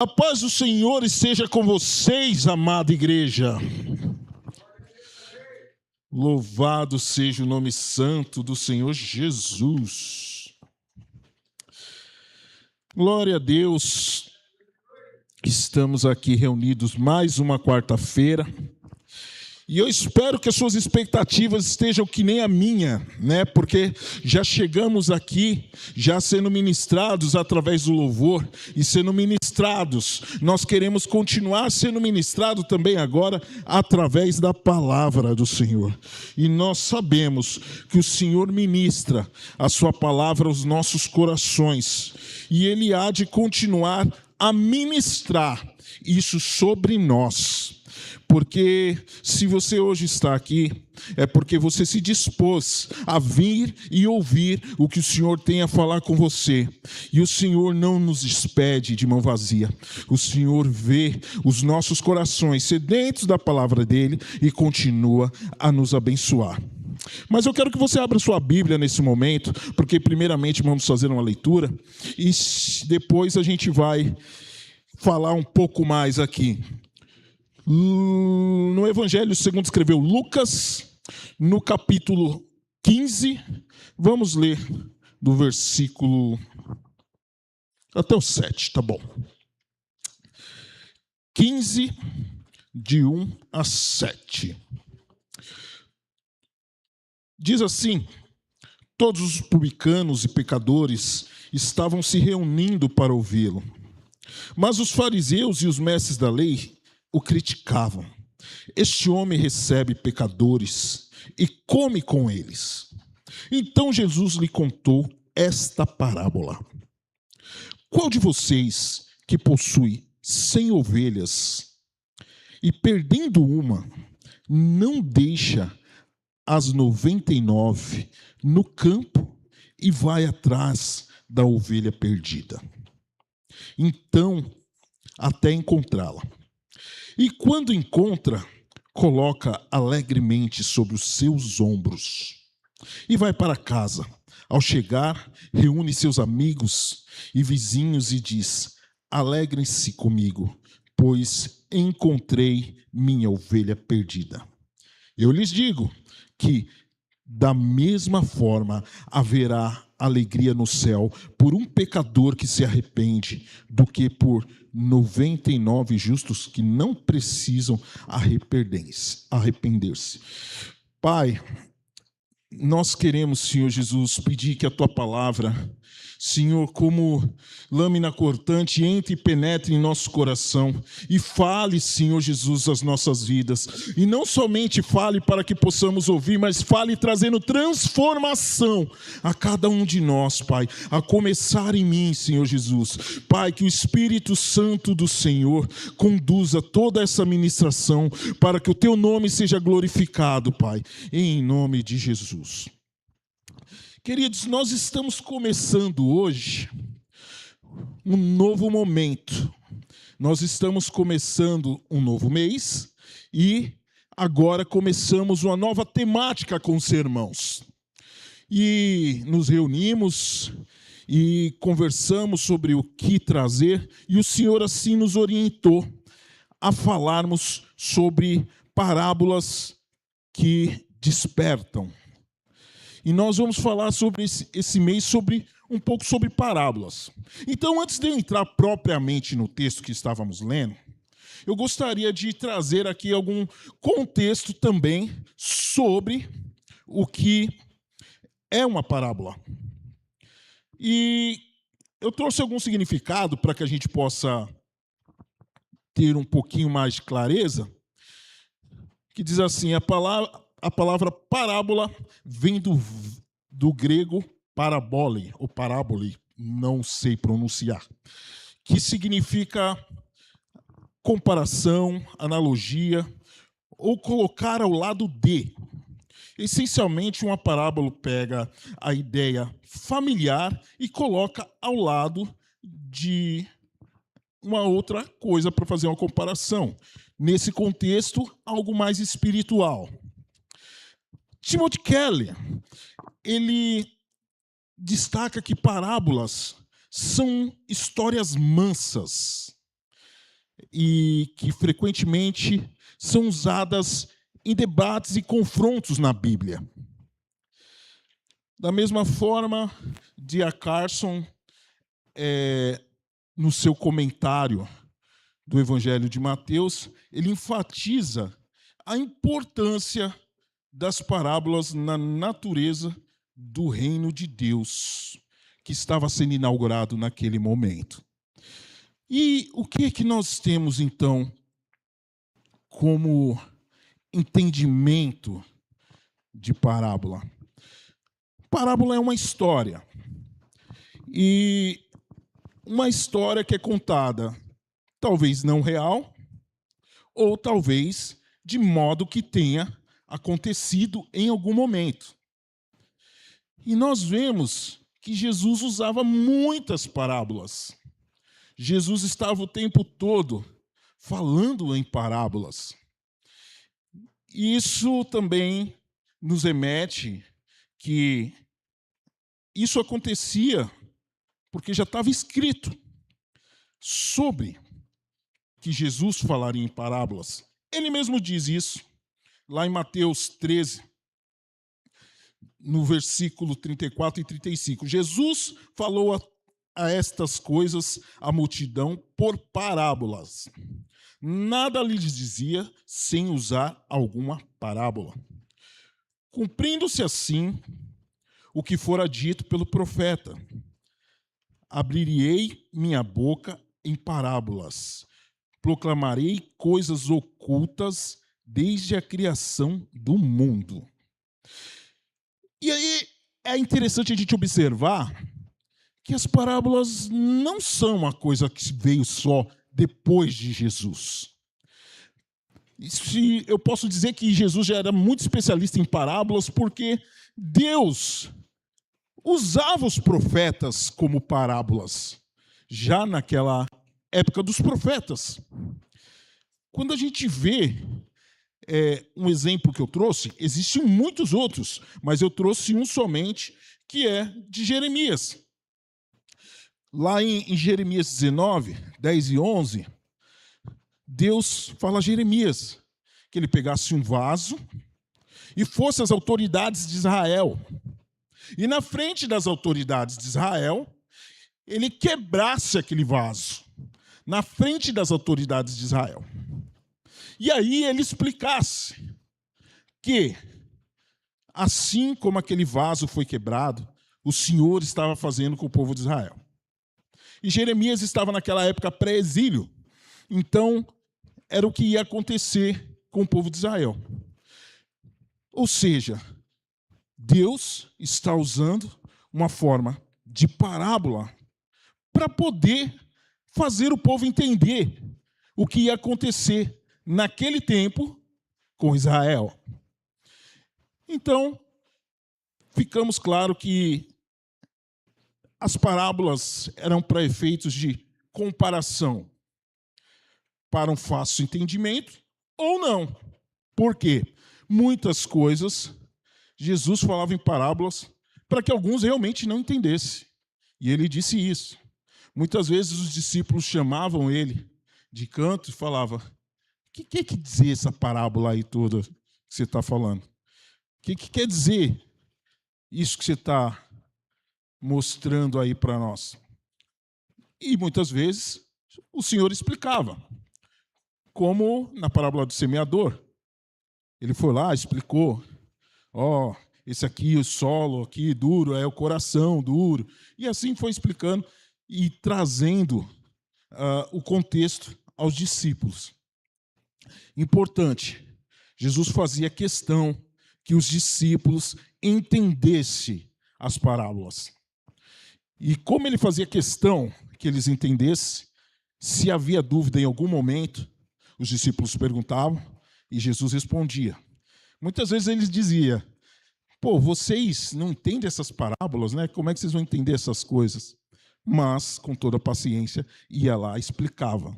A paz do Senhor esteja com vocês, amada igreja. Louvado seja o nome santo do Senhor Jesus. Glória a Deus. Estamos aqui reunidos mais uma quarta-feira. E eu espero que as suas expectativas estejam que nem a minha, né? Porque já chegamos aqui, já sendo ministrados através do louvor e sendo ministrados. Nós queremos continuar sendo ministrados também agora através da palavra do Senhor. E nós sabemos que o Senhor ministra a sua palavra aos nossos corações. E Ele há de continuar a ministrar isso sobre nós. Porque se você hoje está aqui, é porque você se dispôs a vir e ouvir o que o Senhor tem a falar com você. E o Senhor não nos despede de mão vazia. O Senhor vê os nossos corações sedentos da palavra dEle e continua a nos abençoar. Mas eu quero que você abra sua Bíblia nesse momento, porque primeiramente vamos fazer uma leitura e depois a gente vai falar um pouco mais aqui. No Evangelho segundo escreveu Lucas, no capítulo 15, vamos ler do versículo até o 7, tá bom? 15, de 1 a 7. Diz assim: todos os publicanos e pecadores estavam se reunindo para ouvi-lo. Mas os fariseus e os mestres da lei o criticavam. Este homem recebe pecadores e come com eles. Então Jesus lhe contou esta parábola. Qual de vocês que possui 100 ovelhas e perdendo uma, não deixa as 99 no campo e vai atrás da ovelha perdida? Então, até encontrá-la. E quando encontra, coloca alegremente sobre os seus ombros e vai para casa. Ao chegar, reúne seus amigos e vizinhos e diz: alegrem-se comigo, pois encontrei minha ovelha perdida. Eu lhes digo que, da mesma forma, haverá alegria no céu por um pecador que se arrepende, do que por 99 justos que não precisam arrepender-se. Pai, nós queremos, Senhor Jesus, pedir que a Tua palavra, Senhor, como lâmina cortante, entre e penetre em nosso coração e fale, Senhor Jesus, as nossas vidas. E não somente fale para que possamos ouvir, mas fale trazendo transformação a cada um de nós, Pai. A começar em mim, Senhor Jesus. Pai, que o Espírito Santo do Senhor conduza toda essa ministração para que o Teu nome seja glorificado, Pai, em nome de Jesus. Queridos, nós estamos começando hoje um novo momento. Nós estamos começando um novo mês e agora começamos uma nova temática com os irmãos. E nos reunimos e conversamos sobre o que trazer e o Senhor assim nos orientou a falarmos sobre parábolas que despertam. E nós vamos falar sobre esse mês um pouco sobre parábolas. Então, antes de eu entrar propriamente no texto que estávamos lendo, eu gostaria de trazer aqui algum contexto também sobre o que é uma parábola. E eu trouxe algum significado para que a gente possa ter um pouquinho mais de clareza, que diz assim: a palavra parábola vem do grego parabole, ou parábole, não sei pronunciar, que significa comparação, analogia, ou colocar ao lado de. Essencialmente, uma parábola pega a ideia familiar e coloca ao lado de uma outra coisa para fazer uma comparação. Nesse contexto, algo mais espiritual. Timothy Keller, ele destaca que parábolas são histórias mansas, e que frequentemente são usadas em debates e confrontos na Bíblia. Da mesma forma, D.A. Carson, no seu comentário do Evangelho de Mateus, ele enfatiza a importância das parábolas na natureza do reino de Deus, que estava sendo inaugurado naquele momento. E o que é que nós temos, então, como entendimento de parábola? Parábola é uma história. E uma história que é contada, talvez não real, ou talvez de modo que tenha acontecido em algum momento. E nós vemos que Jesus usava muitas parábolas. Jesus estava o tempo todo falando em parábolas. Isso também nos remete que isso acontecia porque já estava escrito sobre que Jesus falaria em parábolas. Ele mesmo diz isso lá em Mateus 13, no versículo 34 e 35. Jesus falou a estas coisas à multidão por parábolas. Nada lhes dizia sem usar alguma parábola. Cumprindo-se assim o que fora dito pelo profeta: abrirei minha boca em parábolas, proclamarei coisas ocultas desde a criação do mundo. E aí é interessante a gente observar que as parábolas não são uma coisa que veio só depois de Jesus. Eu posso dizer que Jesus já era muito especialista em parábolas porque Deus usava os profetas como parábolas, já naquela época dos profetas. Quando a gente vê um exemplo que eu trouxe, existem muitos outros, mas eu trouxe um somente, que é de Jeremias. Lá em Jeremias 19, 10 e 11, Deus fala a Jeremias que ele pegasse um vaso e fosse às autoridades de Israel. E na frente das autoridades de Israel, ele quebrasse aquele vaso. Na frente das autoridades de Israel. E aí ele explicasse que, assim como aquele vaso foi quebrado, o Senhor estava fazendo com o povo de Israel. E Jeremias estava naquela época pré-exílio. Então, era o que ia acontecer com o povo de Israel. Ou seja, Deus está usando uma forma de parábola para poder fazer o povo entender o que ia acontecer naquele tempo com Israel. Então, ficamos claro que as parábolas eram para efeitos de comparação, para um fácil entendimento ou não. Por quê? Muitas coisas Jesus falava em parábolas para que alguns realmente não entendessem. E ele disse isso. Muitas vezes os discípulos chamavam ele de canto e falavam: o que quer dizer essa parábola aí toda que você está falando? O que quer dizer isso que você está mostrando aí para nós? E muitas vezes o Senhor explicava, como na parábola do semeador. Ele foi lá, explicou: esse aqui, o solo aqui duro, é o coração duro. E assim foi explicando e trazendo o contexto aos discípulos. Importante, Jesus fazia questão que os discípulos entendessem as parábolas. E como ele fazia questão que eles entendessem, se havia dúvida em algum momento, os discípulos perguntavam e Jesus respondia. Muitas vezes eles diziam: vocês não entendem essas parábolas, né? Como é que vocês vão entender essas coisas? Mas, com toda a paciência, ia lá e explicava.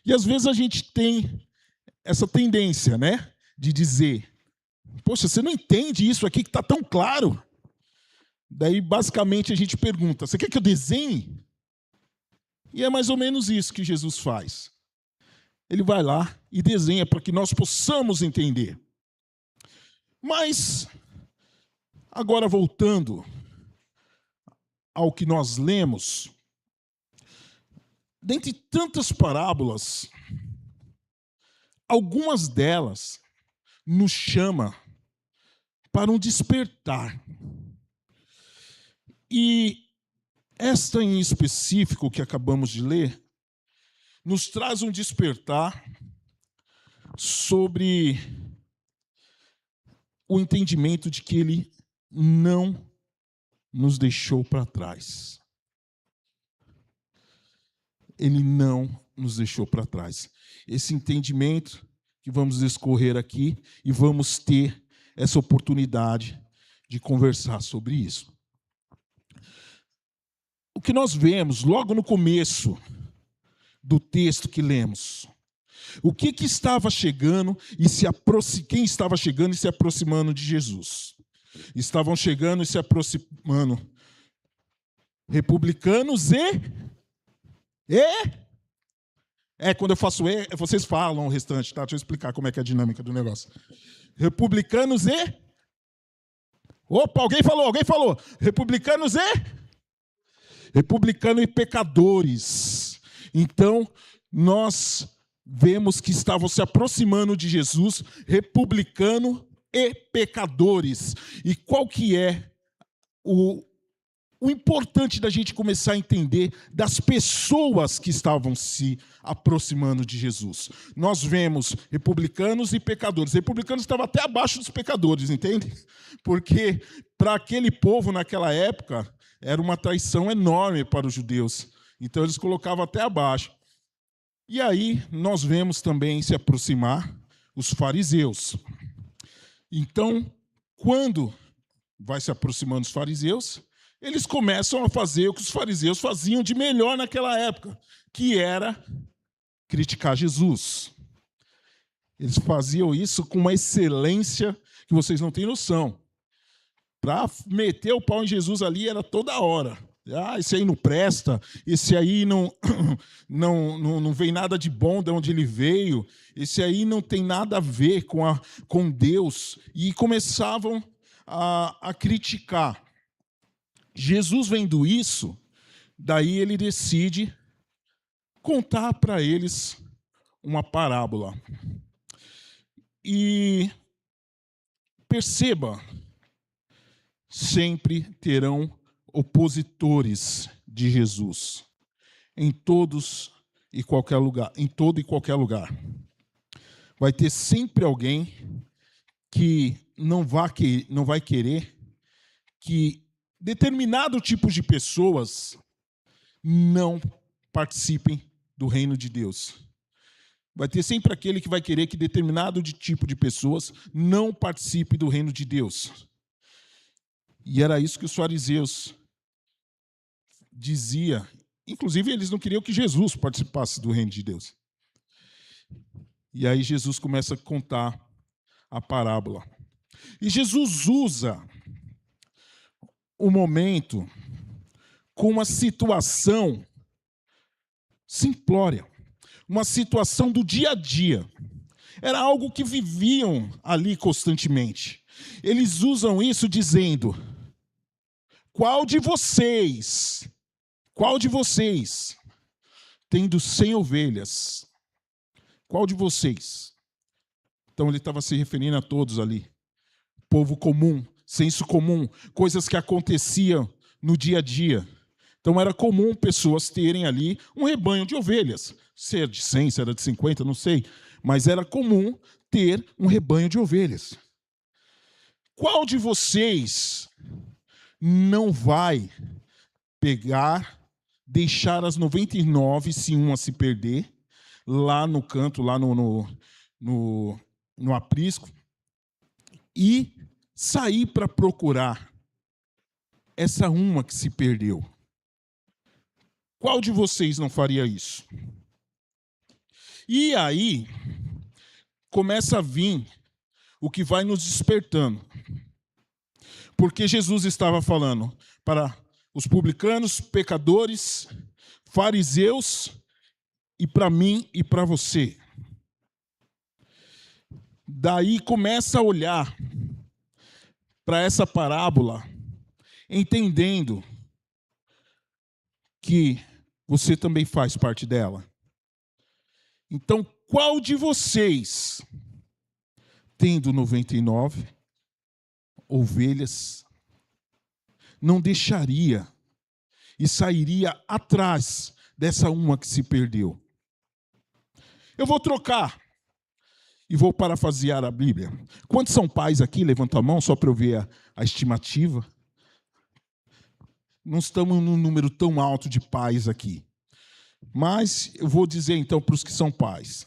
E às vezes a gente tem essa tendência, né? De dizer: poxa, você não entende isso aqui que está tão claro? Daí, basicamente, a gente pergunta: você quer que eu desenhe? E é mais ou menos isso que Jesus faz. Ele vai lá e desenha para que nós possamos entender. Mas, agora voltando ao que nós lemos, dentre tantas parábolas, algumas delas nos chamam para um despertar. E esta em específico que acabamos de ler, nos traz um despertar sobre o entendimento de que ele não nos deixou para trás. Ele não nos deixou para trás. Esse entendimento que vamos discorrer aqui e vamos ter essa oportunidade de conversar sobre isso. O que nós vemos logo no começo do texto que lemos, o que estava chegando e quem estava chegando e se aproximando de Jesus? Estavam chegando e se aproximando republicanos quando eu faço vocês falam o restante, tá? Deixa eu explicar como é que é a dinâmica do negócio. Republicanos Opa, alguém falou. Republicanos e pecadores. Então, nós vemos que estavam se aproximando de Jesus, republicano e pecadores. E qual que é o importante da gente começar a entender das pessoas que estavam se aproximando de Jesus? Nós vemos republicanos e pecadores. Republicanos estavam até abaixo dos pecadores, entende? Porque para aquele povo naquela época era uma traição enorme para os judeus. Então eles colocavam até abaixo. E aí nós vemos também se aproximar os fariseus. Então, quando vai se aproximando os fariseus, eles começam a fazer o que os fariseus faziam de melhor naquela época, que era criticar Jesus. Eles faziam isso com uma excelência que vocês não têm noção. Para meter o pau em Jesus ali era toda hora. Esse aí não presta, esse aí não vem nada de bom de onde ele veio, esse aí não tem nada a ver com Deus. E começavam a criticar. Jesus, vendo isso, daí ele decide contar para eles uma parábola. E perceba, sempre terão opositores de Jesus em todos e qualquer lugar, em todo e qualquer lugar. Vai ter sempre alguém que não vai querer que determinado tipo de pessoas não participem do reino de Deus. Vai ter sempre aquele que vai querer que determinado tipo de pessoas não participe do reino de Deus. E era isso que os fariseus diziam. Inclusive, eles não queriam que Jesus participasse do reino de Deus. E aí Jesus começa a contar a parábola. E Jesus usa o momento com uma situação simplória, uma situação do dia a dia. Era algo que viviam ali constantemente. Eles usam isso dizendo: qual de vocês, tendo 100 ovelhas, qual de vocês? Então ele estava se referindo a todos ali. Povo comum, senso comum, coisas que aconteciam no dia a dia. Então era comum pessoas terem ali um rebanho de ovelhas. Se era de 100, se era de 50, não sei. Mas era comum ter um rebanho de ovelhas. Qual de vocês não vai deixar as 99, se uma se perder, lá no canto, lá no aprisco, e sair para procurar essa uma que se perdeu? Qual de vocês não faria isso? E aí começa a vir o que vai nos despertando. Porque Jesus estava falando para os publicanos, pecadores, fariseus, e para mim e para você. daí começa a olhar para essa parábola, entendendo que você também faz parte dela. Então, qual de vocês, tendo 99 ovelhas, não deixaria e sairia atrás dessa uma que se perdeu? Eu vou trocar e vou parafrasear a Bíblia. Quantos são pais aqui? Levanta a mão só para eu ver a estimativa. Não estamos num número tão alto de pais aqui. Mas eu vou dizer então para os que são pais.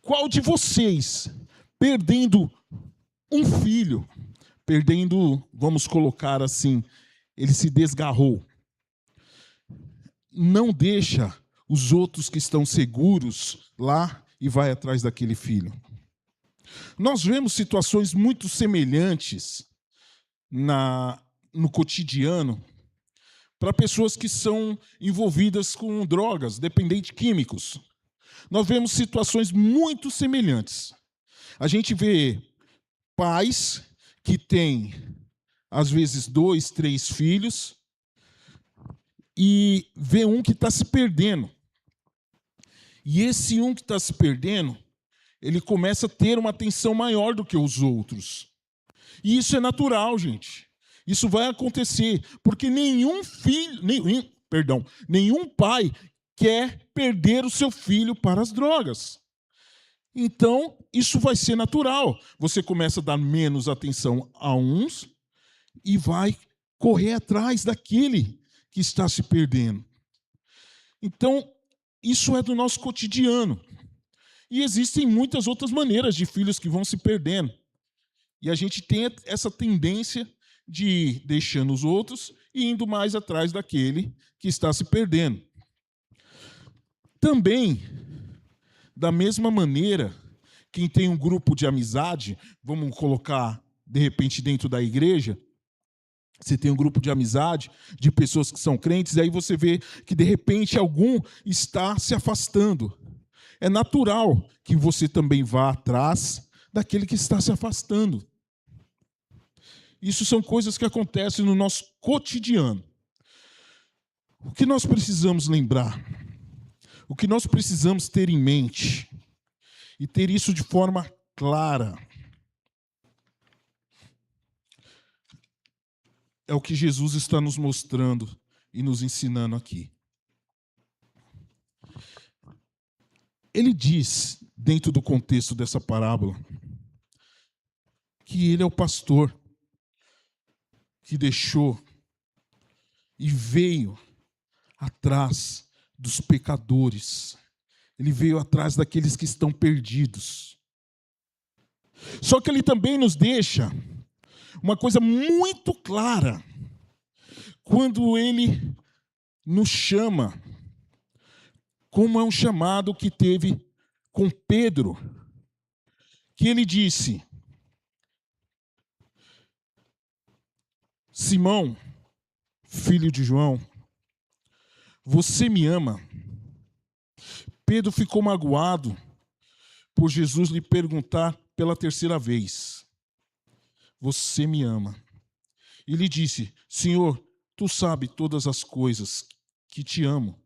Qual de vocês, perdendo um filho, vamos colocar assim, ele se desgarrou, não deixa os outros que estão seguros lá e vai atrás daquele filho? Nós vemos situações muito semelhantes no cotidiano para pessoas que são envolvidas com drogas, dependentes químicos. Nós vemos situações muito semelhantes. A gente vê pais que têm, às vezes, 2, 3 filhos e vê um que está se perdendo. E esse um que está se perdendo, ele começa a ter uma atenção maior do que os outros. E isso é natural, gente. Isso vai acontecer, porque nenhum pai quer perder o seu filho para as drogas. Então, isso vai ser natural. Você começa a dar menos atenção a uns e vai correr atrás daquele que está se perdendo. Então, isso é do nosso cotidiano. E existem muitas outras maneiras de filhos que vão se perdendo. E a gente tem essa tendência de ir deixando os outros e indo mais atrás daquele que está se perdendo. Também, da mesma maneira, quem tem um grupo de amizade, vamos colocar, de repente, dentro da igreja, você tem um grupo de amizade, de pessoas que são crentes, e aí você vê que, de repente, algum está se afastando. É natural que você também vá atrás daquele que está se afastando. Isso são coisas que acontecem no nosso cotidiano. O que nós precisamos lembrar, o que nós precisamos ter em mente, e ter isso de forma clara, é o que Jesus está nos mostrando e nos ensinando aqui. Ele diz, dentro do contexto dessa parábola, que ele é o pastor que deixou e veio atrás dos pecadores. Ele veio atrás daqueles que estão perdidos. Só que ele também nos deixa uma coisa muito clara quando ele nos chama, como é um chamado que teve com Pedro, que ele disse: Simão, filho de João, você me ama? Pedro ficou magoado por Jesus lhe perguntar pela terceira vez: você me ama? E lhe disse: Senhor, tu sabes todas as coisas, que te amo.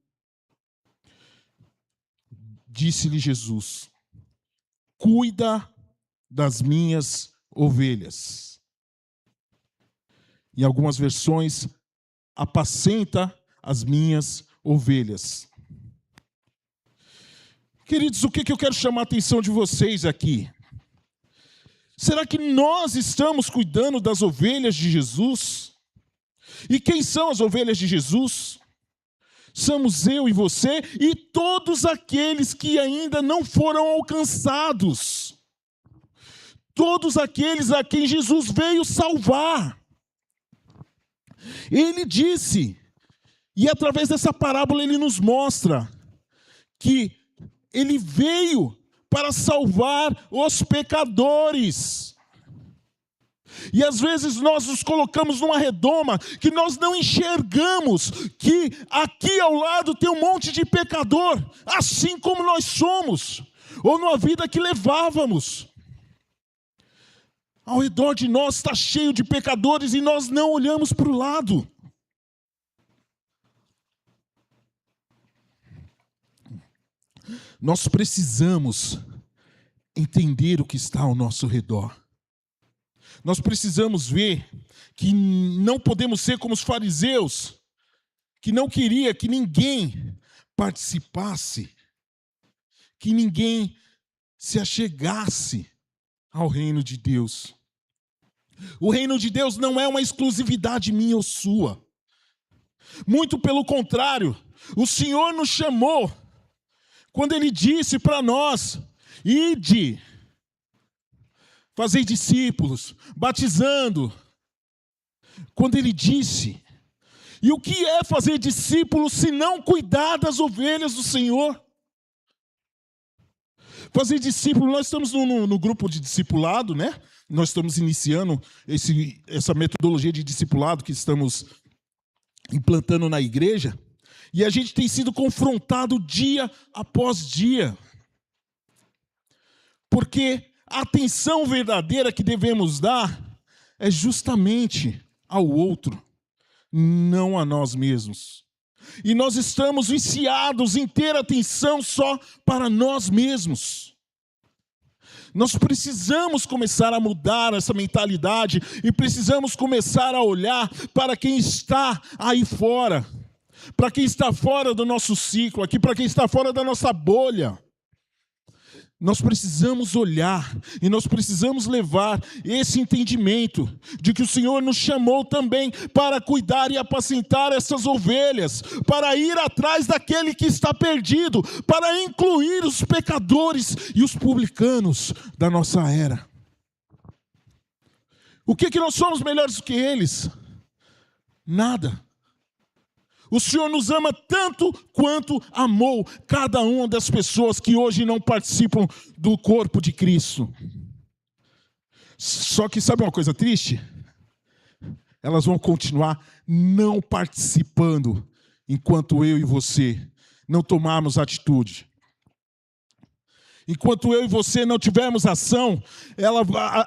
Disse-lhe Jesus: cuida das minhas ovelhas. Em algumas versões, apacenta as minhas ovelhas. Queridos, o que eu quero chamar a atenção de vocês aqui? Será que nós estamos cuidando das ovelhas de Jesus? E quem são as ovelhas de Jesus? Somos eu e você e todos aqueles que ainda não foram alcançados. Todos aqueles a quem Jesus veio salvar. Ele disse, e através dessa parábola ele nos mostra, que ele veio para salvar os pecadores. E às vezes nós nos colocamos numa redoma que nós não enxergamos que aqui ao lado tem um monte de pecador, assim como nós somos, ou numa vida que levávamos. ao redor de nós está cheio de pecadores e nós não olhamos para o lado. Nós precisamos entender o que está ao nosso redor. Nós precisamos ver que não podemos ser como os fariseus, que não queria que ninguém participasse, que ninguém se achegasse ao reino de Deus. O reino de Deus não é uma exclusividade minha ou sua. Muito pelo contrário, o Senhor nos chamou quando Ele disse para nós: ide, fazei discípulos, batizando. Quando Ele disse, e o que é fazer discípulos se não cuidar das ovelhas do Senhor? Fazer discípulo, nós estamos no grupo de discipulado, né? Nós estamos iniciando essa metodologia de discipulado que estamos implantando na igreja. E a gente tem sido confrontado dia após dia. Porque a atenção verdadeira que devemos dar é justamente ao outro, não a nós mesmos. E nós estamos viciados em ter atenção só para nós mesmos. Nós precisamos começar a mudar essa mentalidade e precisamos começar a olhar para quem está aí fora. Para quem está fora do nosso ciclo aqui, para quem está fora da nossa bolha. Nós precisamos olhar e nós precisamos levar esse entendimento de que o Senhor nos chamou também para cuidar e apacentar essas ovelhas, para ir atrás daquele que está perdido, para incluir os pecadores e os publicanos da nossa era. O que nós somos melhores do que eles? Nada. O Senhor nos ama tanto quanto amou cada uma das pessoas que hoje não participam do corpo de Cristo. Só que sabe uma coisa triste? Elas vão continuar não participando enquanto eu e você não tomarmos atitude. Enquanto eu e você não tivermos ação,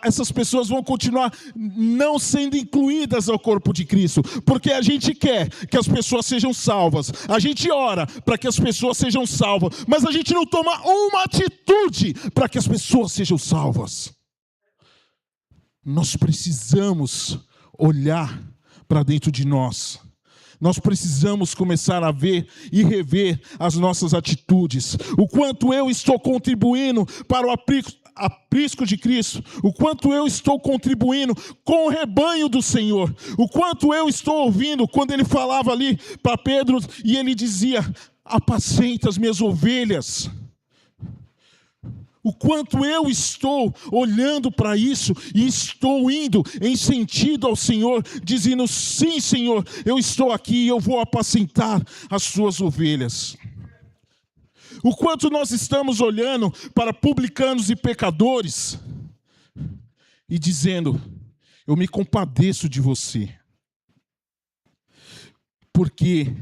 essas pessoas vão continuar não sendo incluídas ao corpo de Cristo. Porque a gente quer que as pessoas sejam salvas. A gente ora para que as pessoas sejam salvas. Mas a gente não toma uma atitude para que as pessoas sejam salvas. Nós precisamos olhar para dentro de nós. Nós precisamos começar a ver e rever as nossas atitudes. O quanto eu estou contribuindo para o aprisco de Cristo. O quanto eu estou contribuindo com o rebanho do Senhor. O quanto eu estou ouvindo quando Ele falava ali para Pedro e Ele dizia: apacenta as minhas ovelhas. O quanto eu estou olhando para isso e estou indo em sentido ao Senhor, dizendo: sim, Senhor, eu estou aqui e eu vou apacentar as suas ovelhas. O quanto nós estamos olhando para publicanos e pecadores e dizendo: eu me compadeço de você. Porque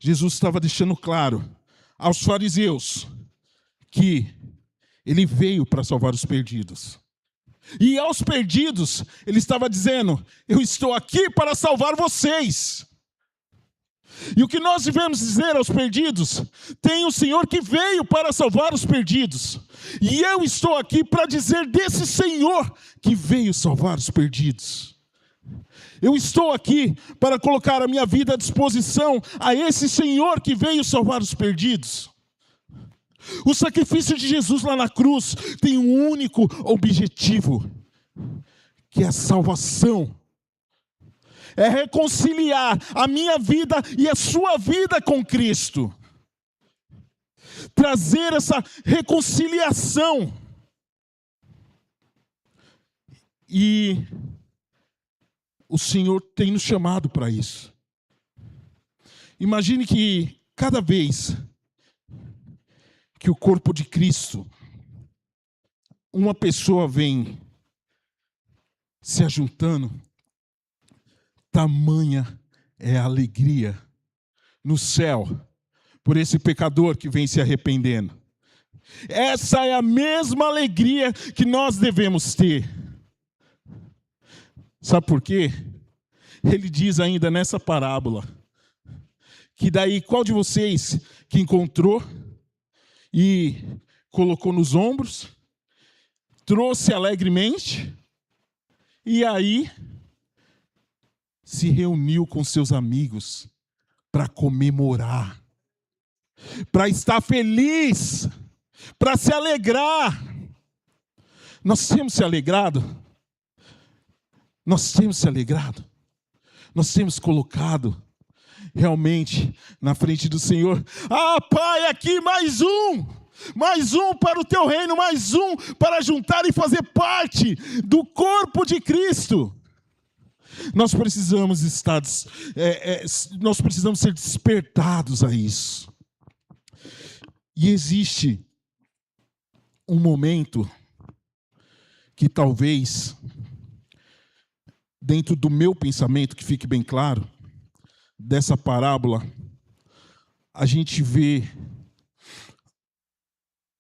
Jesus estava deixando claro aos fariseus que Ele veio para salvar os perdidos. E aos perdidos, Ele estava dizendo: eu estou aqui para salvar vocês. E o que nós devemos dizer aos perdidos? Tem o Senhor que veio para salvar os perdidos. E eu estou aqui para dizer desse Senhor que veio salvar os perdidos. Eu estou aqui para colocar a minha vida à disposição a esse Senhor que veio salvar os perdidos. O sacrifício de Jesus lá na cruz tem um único objetivo, que é a salvação. É reconciliar a minha vida e a sua vida com Cristo. Trazer essa reconciliação. E o Senhor tem nos chamado para isso. Imagine que cada vez que o corpo de Cristo, uma pessoa vem se ajuntando, tamanha é a alegria no céu por esse pecador que vem se arrependendo. Essa é a mesma alegria que nós devemos ter. Sabe por quê? Ele diz ainda nessa parábola que daí qual de vocês que encontrou e colocou nos ombros, trouxe alegremente e aí se reuniu com seus amigos para comemorar, para estar feliz, para se alegrar. Nós temos se alegrado? Nós temos se alegrado? Nós temos colocado realmente na frente do Senhor: ah, Pai, aqui mais um para o teu reino, mais um para juntar e fazer parte do corpo de Cristo. Nós precisamos nós precisamos ser despertados a isso. E existe um momento que talvez, dentro do meu pensamento, que fique bem claro, dessa parábola, a gente vê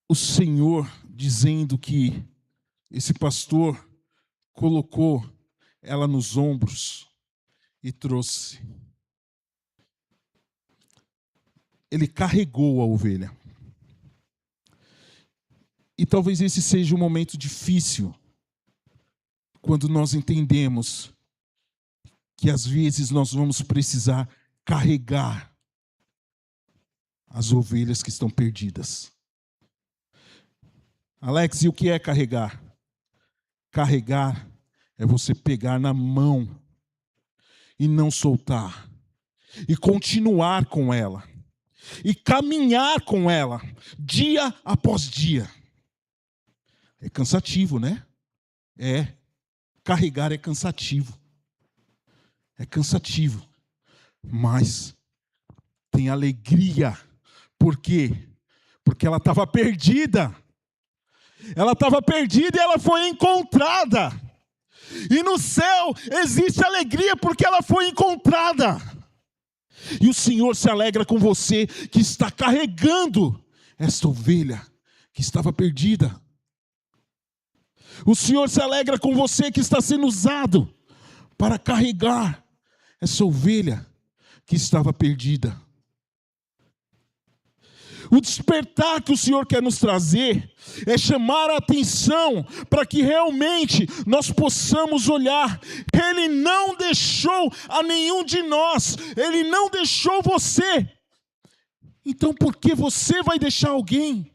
o Senhor dizendo que esse pastor colocou ela nos ombros e trouxe. Ele carregou a ovelha. E talvez esse seja um momento difícil, quando nós entendemos que às vezes nós vamos precisar carregar as ovelhas que estão perdidas. Alex, e o que é carregar? Carregar é você pegar na mão e não soltar, e continuar com ela, e caminhar com ela, dia após dia. É cansativo, né? Carregar é cansativo. É cansativo, mas tem alegria. Por quê? Porque ela estava perdida. Ela estava perdida e ela foi encontrada. E no céu existe alegria porque ela foi encontrada. E o Senhor se alegra com você que está carregando esta ovelha que estava perdida. O Senhor se alegra com você que está sendo usado para carregar essa ovelha que estava perdida. O despertar que o Senhor quer nos trazer é chamar a atenção para que realmente nós possamos olhar. Ele não deixou a nenhum de nós. Ele não deixou você. Então por que você vai deixar alguém?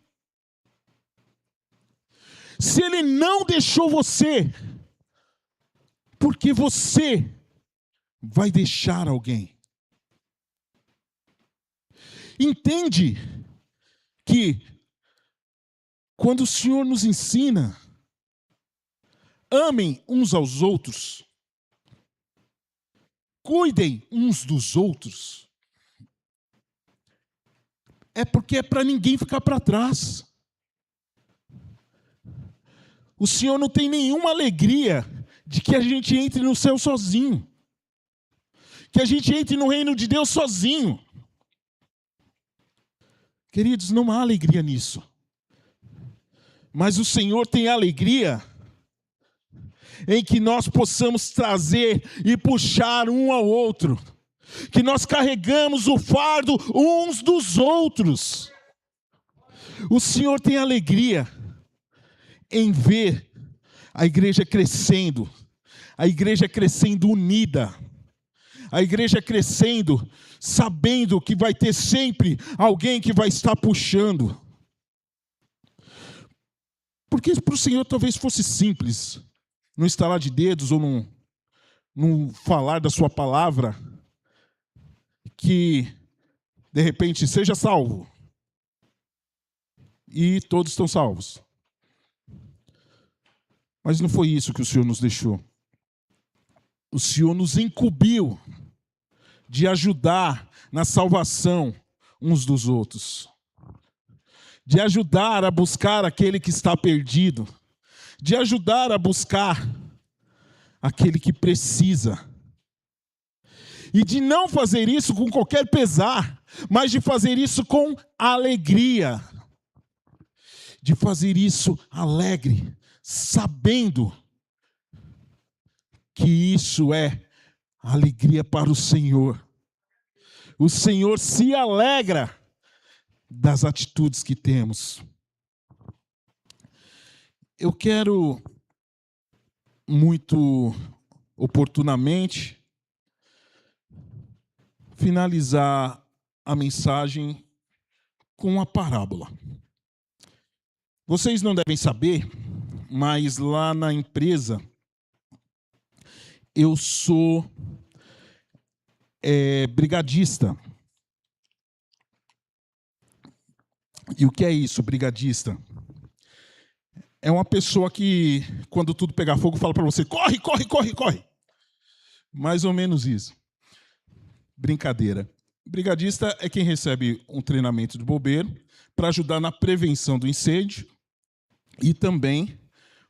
Se Ele não deixou você, por que você vai deixar alguém? Entende que quando o Senhor nos ensina, amem uns aos outros, cuidem uns dos outros, é porque é para ninguém ficar para trás. O Senhor não tem nenhuma alegria de que a gente entre no céu sozinho, que a gente entre no reino de Deus sozinho. Queridos, não há alegria nisso. Mas o Senhor tem alegria em que nós possamos trazer e puxar um ao outro, que nós carregamos o fardo uns dos outros. O Senhor tem alegria em ver a igreja crescendo unida, a igreja crescendo, sabendo que vai ter sempre alguém que vai estar puxando. Porque para o Senhor talvez fosse simples, não estalar de dedos ou não falar da sua palavra, que de repente seja salvo, e todos estão salvos. Mas não foi isso que o Senhor nos deixou. O Senhor nos incumbiu de ajudar na salvação uns dos outros, de ajudar a buscar aquele que está perdido, de ajudar a buscar aquele que precisa, e de não fazer isso com qualquer pesar, mas de fazer isso com alegria, de fazer isso alegre, sabendo que isso é alegria para o Senhor. O Senhor se alegra das atitudes que temos. Eu quero muito oportunamente finalizar a mensagem com uma parábola. Vocês não devem saber, mas lá na empresa eu sou brigadista. E o que é isso, brigadista? É uma pessoa que, quando tudo pegar fogo, fala para você: corre, corre, corre, corre. Mais ou menos isso. Brincadeira. Brigadista é quem recebe um treinamento de bombeiro para ajudar na prevenção do incêndio e também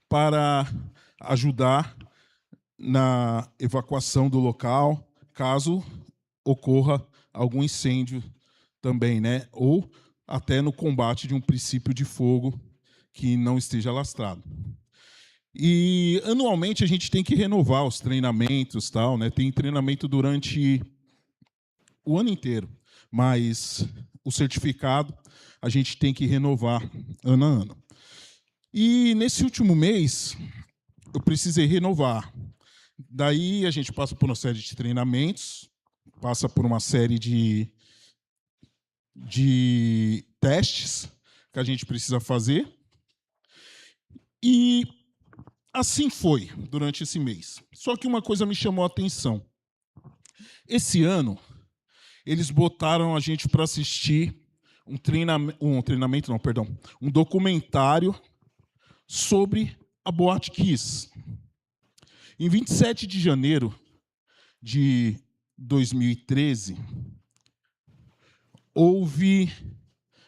para ajudar na evacuação do local, caso ocorra algum incêndio também, né? Ou até no combate de um princípio de fogo que não esteja alastrado. E anualmente a gente tem que renovar os treinamentos, tal, né? Tem treinamento durante o ano inteiro, mas o certificado a gente tem que renovar ano a ano. E nesse último mês eu precisei renovar. Daí a gente passa por uma série de treinamentos, passa por uma série de testes que a gente precisa fazer. E assim foi durante esse mês. Só que uma coisa me chamou a atenção. Esse ano, eles botaram a gente para assistir um documentário sobre a Boate Kiss. Em 27 de janeiro de 2013, houve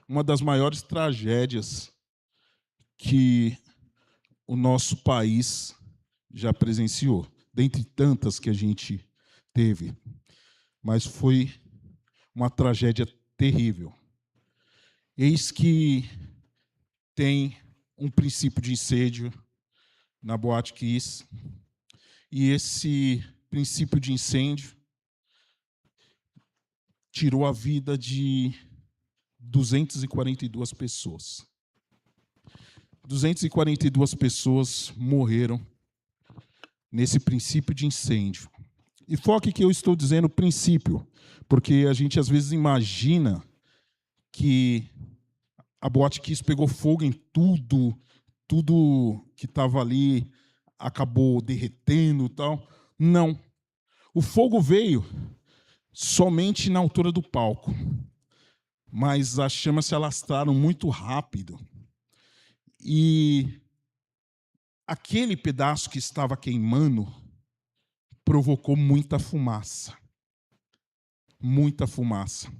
uma das maiores tragédias que o nosso país já presenciou, dentre tantas que a gente teve. Mas foi uma tragédia terrível. Eis que tem um princípio de incêndio na Boate Kiss, e esse princípio de incêndio tirou a vida de 242 pessoas. 242 pessoas morreram nesse princípio de incêndio. E foque que eu estou dizendo princípio, porque a gente às vezes imagina que a Boate Kiss pegou fogo em tudo que estava ali acabou derretendo e tal. Não. O fogo veio somente na altura do palco, mas as chamas se alastraram muito rápido. E aquele pedaço que estava queimando provocou muita fumaça. Muita fumaça.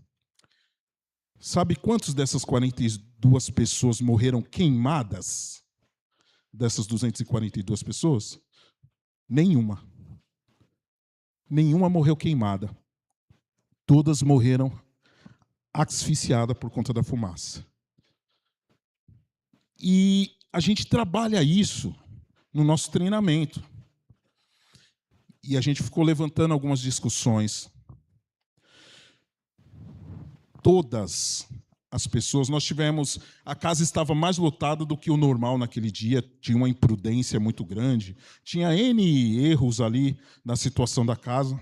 Sabe quantas dessas 42 pessoas morreram queimadas? Dessas 242 pessoas? Nenhuma. Nenhuma morreu queimada. Todas morreram asfixiadas por conta da fumaça. E a gente trabalha isso no nosso treinamento. E a gente ficou levantando algumas discussões. Todas as pessoas, nós tivemos, a casa estava mais lotada do que o normal naquele dia, tinha uma imprudência muito grande, tinha N erros ali na situação da casa,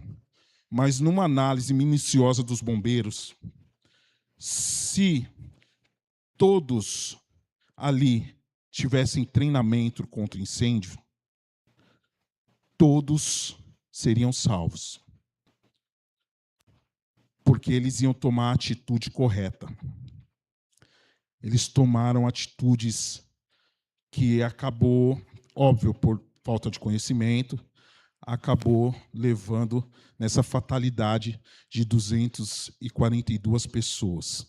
mas numa análise minuciosa dos bombeiros, se todos ali tivessem treinamento contra incêndio, todos seriam salvos. Porque eles iam tomar a atitude correta. Eles tomaram atitudes que acabou, óbvio, por falta de conhecimento, acabou levando nessa fatalidade de 242 pessoas.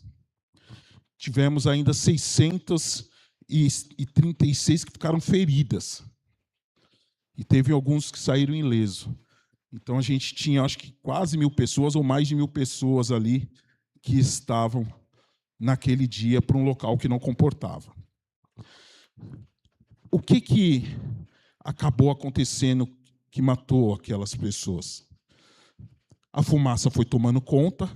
Tivemos ainda 636 que ficaram feridas. E teve alguns que saíram ilesos. Então, a gente tinha, acho que, quase 1.000 pessoas, ou mais de 1.000 pessoas ali, que estavam naquele dia para um local que não comportava. O que acabou acontecendo que matou aquelas pessoas. A fumaça foi tomando conta.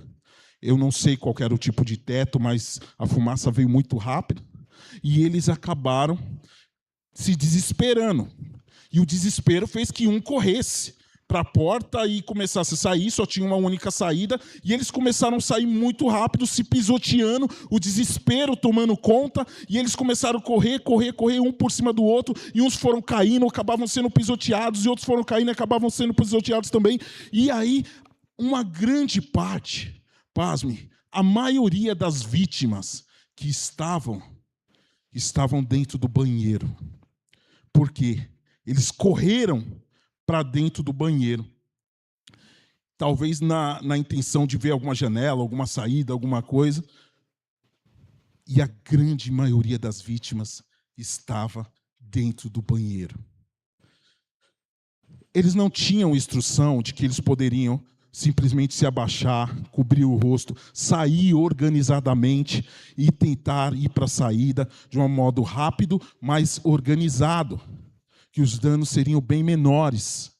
Eu não sei qual era o tipo de teto, mas a fumaça veio muito rápido. E eles acabaram se desesperando. E o desespero fez que um corresse para a porta e começasse a sair, só tinha uma única saída, e eles começaram a sair muito rápido, se pisoteando, o desespero tomando conta, e eles começaram a correr, um por cima do outro, e uns foram caindo, acabavam sendo pisoteados, e outros foram caindo e acabavam sendo pisoteados também. E aí, uma grande parte, pasme, a maioria das vítimas que estavam dentro do banheiro. Por quê? Eles correram para dentro do banheiro. Talvez na intenção de ver alguma janela, alguma saída, alguma coisa. E a grande maioria das vítimas estava dentro do banheiro. Eles não tinham instrução de que eles poderiam simplesmente se abaixar, cobrir o rosto, sair organizadamente e tentar ir para a saída de um modo rápido, mas organizado, que os danos seriam bem menores.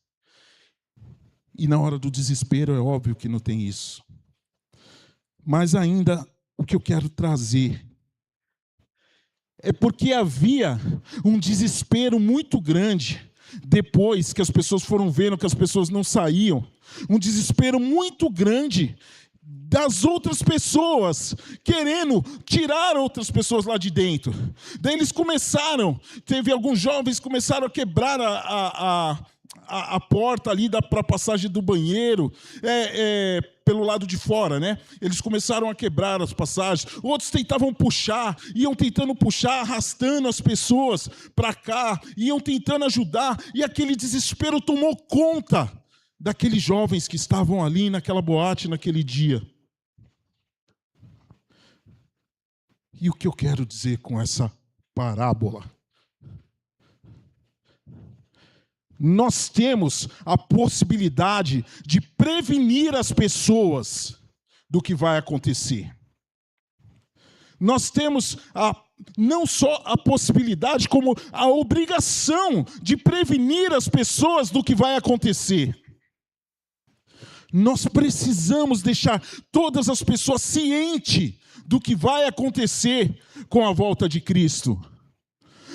E na hora do desespero é óbvio que não tem isso. Mas ainda o que eu quero trazer é porque havia um desespero muito grande depois que as pessoas foram vendo que as pessoas não saíam. Um desespero muito grande das outras pessoas, querendo tirar outras pessoas lá de dentro. Daí eles teve alguns jovens que começaram a quebrar a porta ali para a passagem do banheiro, pelo lado de fora, né? Eles começaram a quebrar as passagens, outros tentavam puxar, iam tentando puxar, arrastando as pessoas para cá, iam tentando ajudar, e aquele desespero tomou conta daqueles jovens que estavam ali naquela boate naquele dia. E o que eu quero dizer com essa parábola? Nós temos a possibilidade de prevenir as pessoas do que vai acontecer. Nós temos não só a possibilidade, como a obrigação de prevenir as pessoas do que vai acontecer. Nós precisamos deixar todas as pessoas cientes do que vai acontecer com a volta de Cristo.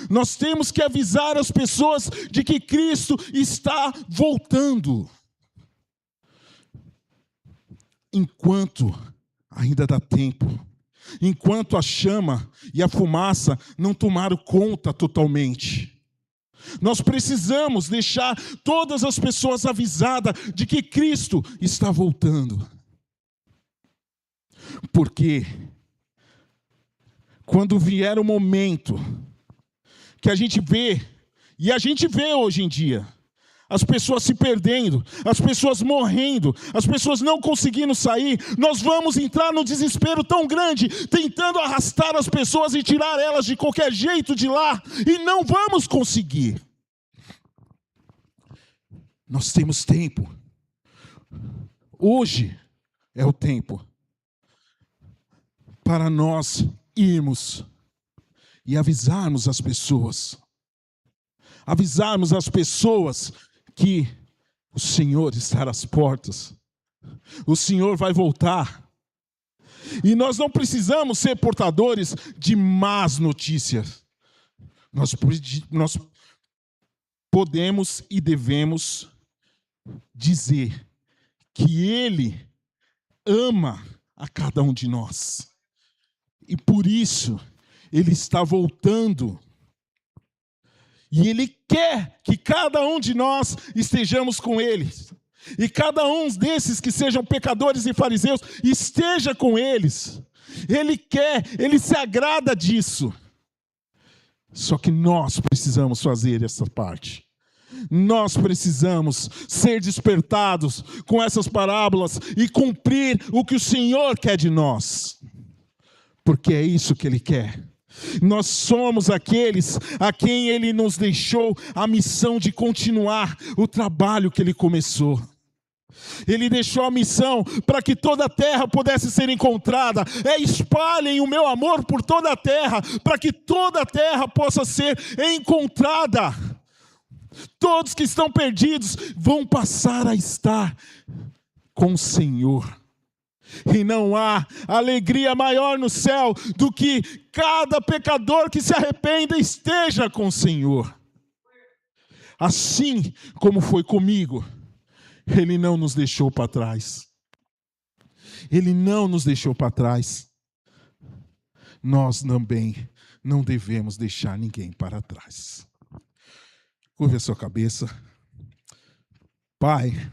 Nós temos que avisar as pessoas de que Cristo está voltando. Enquanto ainda dá tempo, enquanto a chama e a fumaça não tomaram conta totalmente. Nós precisamos deixar todas as pessoas avisadas de que Cristo está voltando. Porque quando vier o momento que a gente vê, e a gente vê hoje em dia, as pessoas se perdendo, as pessoas morrendo, as pessoas não conseguindo sair, nós vamos entrar num desespero tão grande, tentando arrastar as pessoas e tirar elas de qualquer jeito de lá, e não vamos conseguir. Nós temos tempo. Hoje é o tempo para nós irmos e avisarmos as pessoas. Avisarmos as pessoas que o Senhor está às portas. O Senhor vai voltar. E nós não precisamos ser portadores de más notícias. Nós podemos e devemos dizer que Ele ama a cada um de nós. E por isso Ele está voltando. E Ele quer que cada um de nós estejamos com Ele. E cada um desses que sejam pecadores e fariseus esteja com eles. Ele quer, Ele se agrada disso. Só que nós precisamos fazer essa parte. Nós precisamos ser despertados com essas parábolas e cumprir o que o Senhor quer de nós. Porque é isso que Ele quer. Nós somos aqueles a quem Ele nos deixou a missão de continuar o trabalho que Ele começou. Ele deixou a missão para que toda a terra pudesse ser encontrada. Espalhem o meu amor por toda a terra, para que toda a terra possa ser encontrada. Todos que estão perdidos vão passar a estar com o Senhor. E não há alegria maior no céu do que cada pecador que se arrependa esteja com o Senhor. Assim como foi comigo, Ele não nos deixou para trás. Ele não nos deixou para trás. Nós também não devemos deixar ninguém para trás. Curve a sua cabeça. Pai,